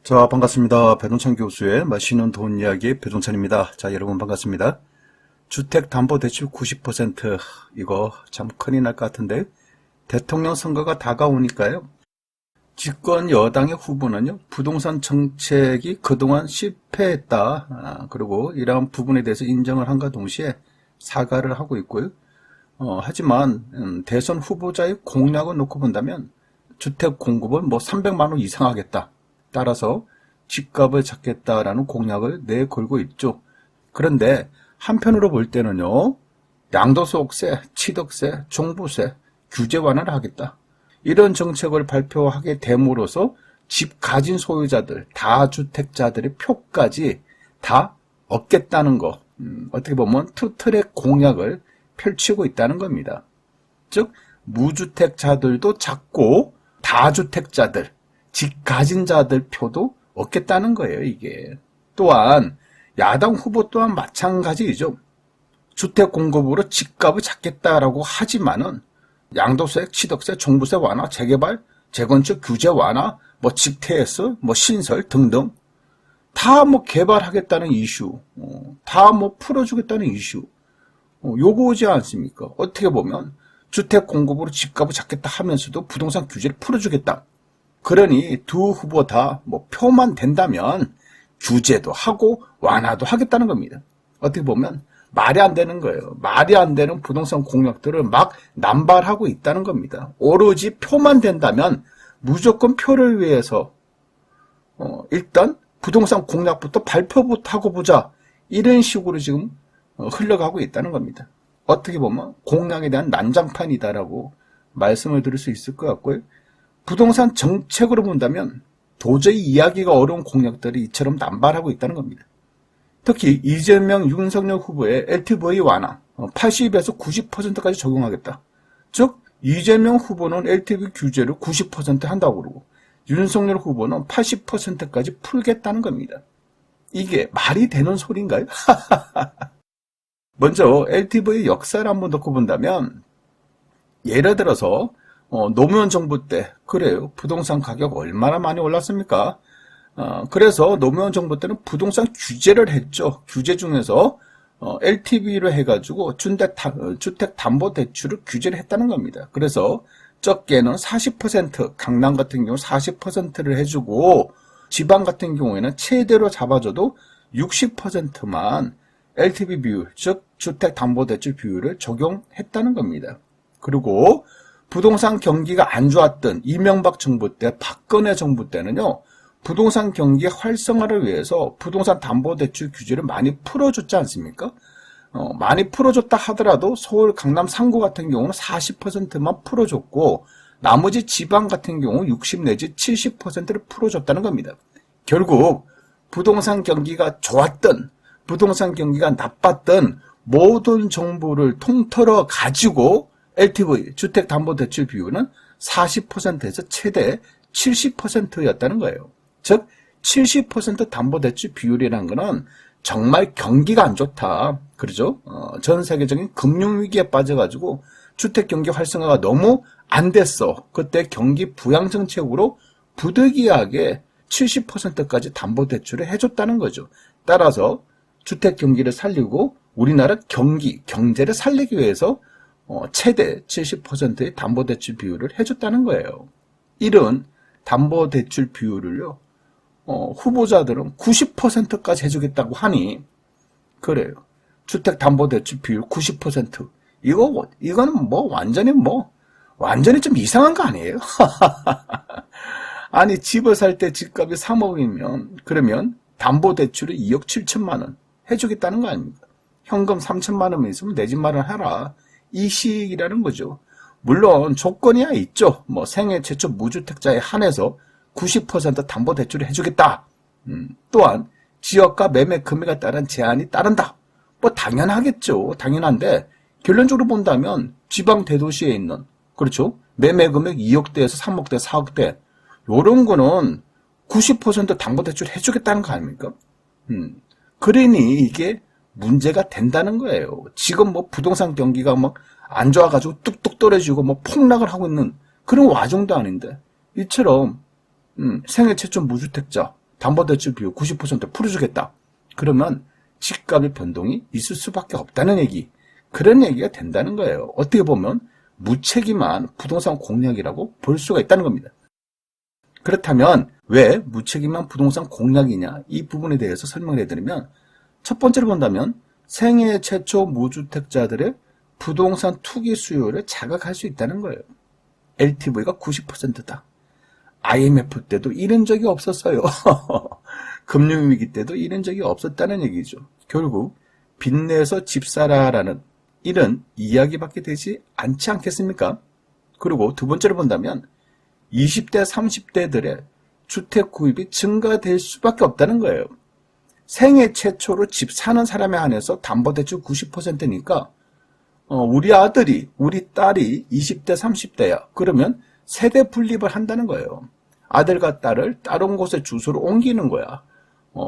자, 반갑습니다. 배동찬 교수의 맛있는 돈 이야기 배동찬입니다. 자, 여러분 반갑습니다. 주택담보대출 90% 이거 참 큰일 날 것 같은데 대통령 선거가 다가오니까요. 집권 여당의 후보는요. 부동산 정책이 그동안 실패했다. 그리고 이러한 부분에 대해서 인정을 한과 동시에 사과를 하고 있고요. 하지만 대선 후보자의 공약을 놓고 본다면 주택 공급을 300만 원 이상 하겠다. 따라서 집값을 잡겠다라는 공약을 내걸고 있죠. 그런데 한편으로 볼 때는요. 양도소득세, 취득세, 종부세, 규제 완화를 하겠다. 이런 정책을 발표하게 됨으로써 집 가진 소유자들, 다주택자들의 표까지 다 얻겠다는 거. 어떻게 보면 투트랙 공약을 펼치고 있다는 겁니다. 즉 무주택자들도 잡고 다주택자들, 집 가진 자들 표도 얻겠다는 거예요, 이게. 또한 야당 후보 또한 마찬가지이죠. 주택 공급으로 집값을 잡겠다라고 하지만은 양도세, 취득세, 종부세 완화, 재개발, 재건축 규제 완화, 직태에서 신설 등등 다 개발하겠다는 이슈, 다 풀어주겠다는 이슈. 요거지 않습니까? 어떻게 보면 주택 공급으로 집값을 잡겠다 하면서도 부동산 규제를 풀어주겠다. 그러니 두 후보 다 표만 된다면 규제도 하고 완화도 하겠다는 겁니다. 어떻게 보면 말이 안 되는 거예요. 말이 안 되는 부동산 공약들을 막 남발하고 있다는 겁니다. 오로지 표만 된다면 무조건 표를 위해서 일단 부동산 공약부터 발표부터 하고 보자. 이런 식으로 지금 흘러가고 있다는 겁니다. 어떻게 보면 공약에 대한 난장판이다라고 말씀을 드릴 수 있을 것 같고요. 부동산 정책으로 본다면 도저히 이야기가 어려운 공약들이 이처럼 남발하고 있다는 겁니다. 특히 이재명, 윤석열 후보의 LTV 완화 80에서 90%까지 적용하겠다. 즉 이재명 후보는 LTV 규제를 90% 한다고 그러고 윤석열 후보는 80%까지 풀겠다는 겁니다. 이게 말이 되는 소리인가요? 먼저 LTV 역사를 한번 놓고 본다면 예를 들어서 노무현 정부 때 그래요. 부동산 가격 얼마나 많이 올랐습니까? 그래서 노무현 정부 때는 부동산 규제를 했죠. 규제 중에서 LTV로 해가지고 주택담보대출을 규제를 했다는 겁니다. 그래서 적게는 40%, 강남 같은 경우 40%를 해주고 지방 같은 경우에는 최대로 잡아줘도 60%만 LTV 비율, 즉 주택담보대출 비율을 적용했다는 겁니다. 그리고 부동산 경기가 안 좋았던 이명박 정부 때, 박근혜 정부 때는요. 부동산 경기 활성화를 위해서 부동산 담보대출 규제를 많이 풀어줬지 않습니까? 많이 풀어줬다 하더라도 서울, 강남 3구 같은 경우는 40%만 풀어줬고 나머지 지방 같은 경우 60 내지 70%를 풀어줬다는 겁니다. 결국 부동산 경기가 좋았던, 부동산 경기가 나빴던 모든 정보를 통틀어 가지고 LTV, 주택담보대출 비율은 40%에서 최대 70%였다는 거예요. 즉 70% 담보대출 비율이라는 것은 정말 경기가 안 좋다. 그러죠? 전 세계적인 금융위기에 빠져가지고 주택경기 활성화가 너무 안 됐어. 그때 경기 부양정책으로 부득이하게 70%까지 담보대출을 해줬다는 거죠. 따라서 주택경기를 살리고 우리나라 경제를 살리기 위해서 최대 70%의 담보대출 비율을 해줬다는 거예요. 이런 담보대출 비율을요, 후보자들은 90%까지 해주겠다고 하니, 그래요. 주택담보대출 비율 90%. 이거는 완전히 좀 이상한 거 아니에요? 아니, 집을 살 때 집값이 3억이면, 그러면 담보대출을 2억 7천만 원 해주겠다는 거 아닙니까? 현금 3천만 원만 있으면 내 집 마련하라. 이 식이라는 거죠. 물론 조건이야 있죠. 생애 최초 무주택자에 한해서 90% 담보대출을 해주겠다. 또한 지역과 매매 금액에 따른 제한이 따른다. 당연하겠죠. 당연한데 결론적으로 본다면 지방 대도시에 있는, 그렇죠, 매매 금액 2억대에서 3억대, 4억대 요런 거는 90% 담보대출 해주겠다는 거 아닙니까? 그러니 이게 문제가 된다는 거예요. 지금 부동산 경기가 안 좋아가지고 뚝뚝 떨어지고 폭락을 하고 있는 그런 와중도 아닌데 이처럼 생애 최초 무주택자, 담보대출 비율 90% 풀어주겠다. 그러면 집값의 변동이 있을 수밖에 없다는 얘기. 그런 얘기가 된다는 거예요. 어떻게 보면 무책임한 부동산 공략이라고 볼 수가 있다는 겁니다. 그렇다면 왜 무책임한 부동산 공략이냐, 이 부분에 대해서 설명을 해드리면, 첫 번째로 본다면 생애 최초 무주택자들의 부동산 투기 수요를 자극할 수 있다는 거예요. LTV가 90%다. IMF 때도 이런 적이 없었어요. 금융위기 때도 이런 적이 없었다는 얘기죠. 결국 빚내서 집 사라라는 이런 이야기밖에 되지 않지 않겠습니까? 그리고 두 번째로 본다면 20대, 30대들의 주택 구입이 증가될 수밖에 없다는 거예요. 생애 최초로 집 사는 사람에 한해서 담보대출 90%니까 우리 아들이, 우리 딸이 20대, 30대야. 그러면 세대 분립을 한다는 거예요. 아들과 딸을 다른 곳에 주소를 옮기는 거야.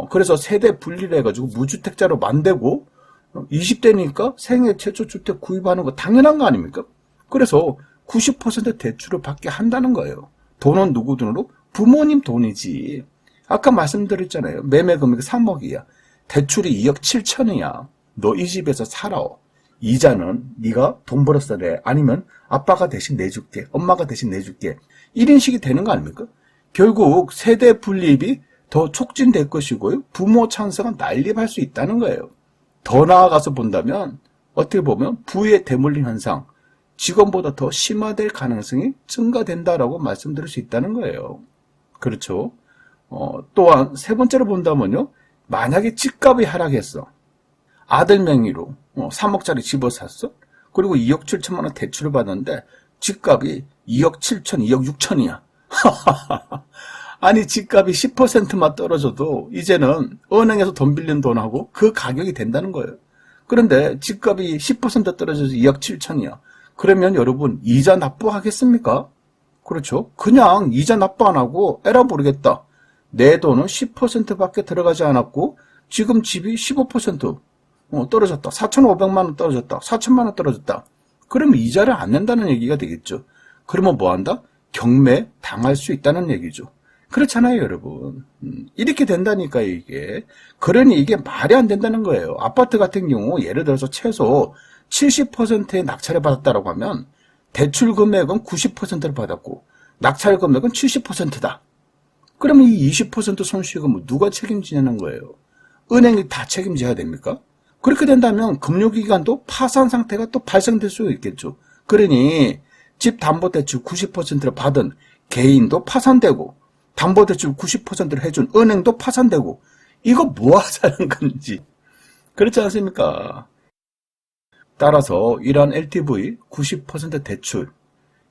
그래서 세대 분리를 해가지고 무주택자로 만들고 20대니까 생애 최초 주택 구입하는 거 당연한 거 아닙니까? 그래서 90% 대출을 받게 한다는 거예요. 돈은 누구 돈으로? 부모님 돈이지. 아까 말씀드렸잖아요. 매매 금액이 3억이야. 대출이 2억 7천이야. 너 이 집에서 살아. 이자는 네가 돈 벌었어 내. 아니면 아빠가 대신 내줄게. 엄마가 대신 내줄게. 이런 식이 되는 거 아닙니까? 결국 세대 분립이 더 촉진될 것이고요. 부모 찬스가 난립할 수 있다는 거예요. 더 나아가서 본다면 어떻게 보면 부의 대물림 현상, 지금보다 더 심화될 가능성이 증가된다라고 말씀드릴 수 있다는 거예요. 그렇죠. 또한 세 번째로 본다면요. 만약에 집값이 하락했어. 아들 명의로 3억짜리 집을 샀어. 그리고 2억 7천만 원 대출을 받았는데 집값이 2억 7천, 2억 6천이야. 아니 집값이 10%만 떨어져도 이제는 은행에서 돈 빌린 돈하고 그 가격이 된다는 거예요. 그런데 집값이 10% 떨어져서 2억 7천이야. 그러면 여러분 이자 납부하겠습니까? 그렇죠. 그냥 이자 납부 안 하고 에라 모르겠다. 내 돈은 10%밖에 들어가지 않았고 지금 집이 15% 떨어졌다. 4,500만 원 떨어졌다. 4천만 원 떨어졌다. 그러면 이자를 안 낸다는 얘기가 되겠죠. 그러면 뭐 한다? 경매 당할 수 있다는 얘기죠. 그렇잖아요, 여러분. 이렇게 된다니까, 이게. 그러니 이게 말이 안 된다는 거예요. 아파트 같은 경우, 예를 들어서 최소 70%의 낙찰을 받았다라고 하면, 대출 금액은 90%를 받았고, 낙찰 금액은 70%다. 그러면 이 20% 손실금은 누가 책임지냐는 거예요. 은행이 다 책임져야 됩니까? 그렇게 된다면 금융기관도 파산 상태가 또 발생될 수 있겠죠. 그러니, 집 담보대출 90%를 받은 개인도 파산되고, 담보대출 90%를 해준 은행도 파산되고, 이거 뭐 하자는 건지. 그렇지 않습니까? 따라서 이러한 LTV 90% 대출,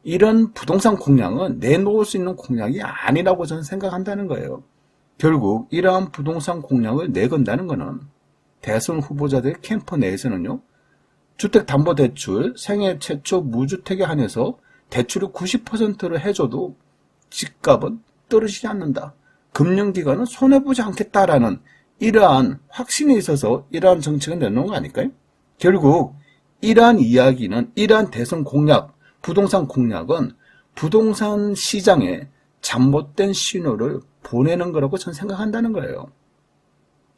이런 부동산 공략은 내놓을 수 있는 공략이 아니라고 저는 생각한다는 거예요. 결국 이러한 부동산 공략을 내건다는 것은 대선 후보자들 캠프 내에서는요, 주택담보대출 생애 최초 무주택에 한해서 대출을 90%를 해줘도 집값은 떨어지지 않는다. 금융기관은 손해보지 않겠다라는 이러한 확신이 있어서 이러한 정책을 내놓은 거 아닐까요? 결국 이러한 이야기는, 이러한 대선 공약, 부동산 공약은 부동산 시장에 잘못된 신호를 보내는 거라고 저는 생각한다는 거예요.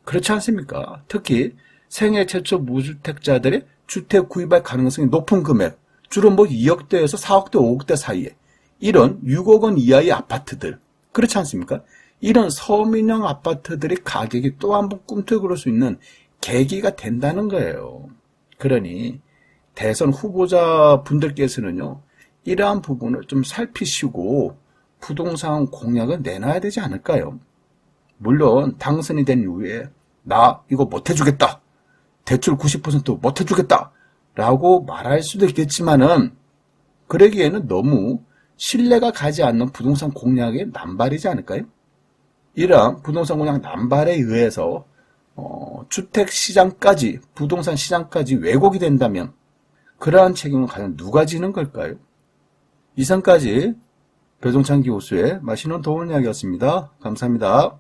그렇지 않습니까? 특히 생애 최초 무주택자들의 주택 구입할 가능성이 높은 금액, 주로 뭐 2억대에서 4억대, 5억대 사이에 이런 6억 원 이하의 아파트들, 그렇지 않습니까? 이런 서민형 아파트들의 가격이 또 한 번 꿈틀거릴 수 있는 계기가 된다는 거예요. 그러니 대선 후보자 분들께서는요, 이러한 부분을 좀 살피시고 부동산 공약을 내놔야 되지 않을까요? 물론 당선이 된 이후에 나 이거 못해주겠다, 대출 90% 못해주겠다 라고 말할 수도 있겠지만은, 그러기에는 너무 신뢰가 가지 않는 부동산 공약의 남발이지 않을까요? 이러한 부동산 공약 남발에 의해서 주택시장까지, 부동산 시장까지 왜곡이 된다면 그러한 책임은 과연 누가 지는 걸까요? 이상까지 배종찬 교수의 맛있는 도움 이야기였습니다. 감사합니다.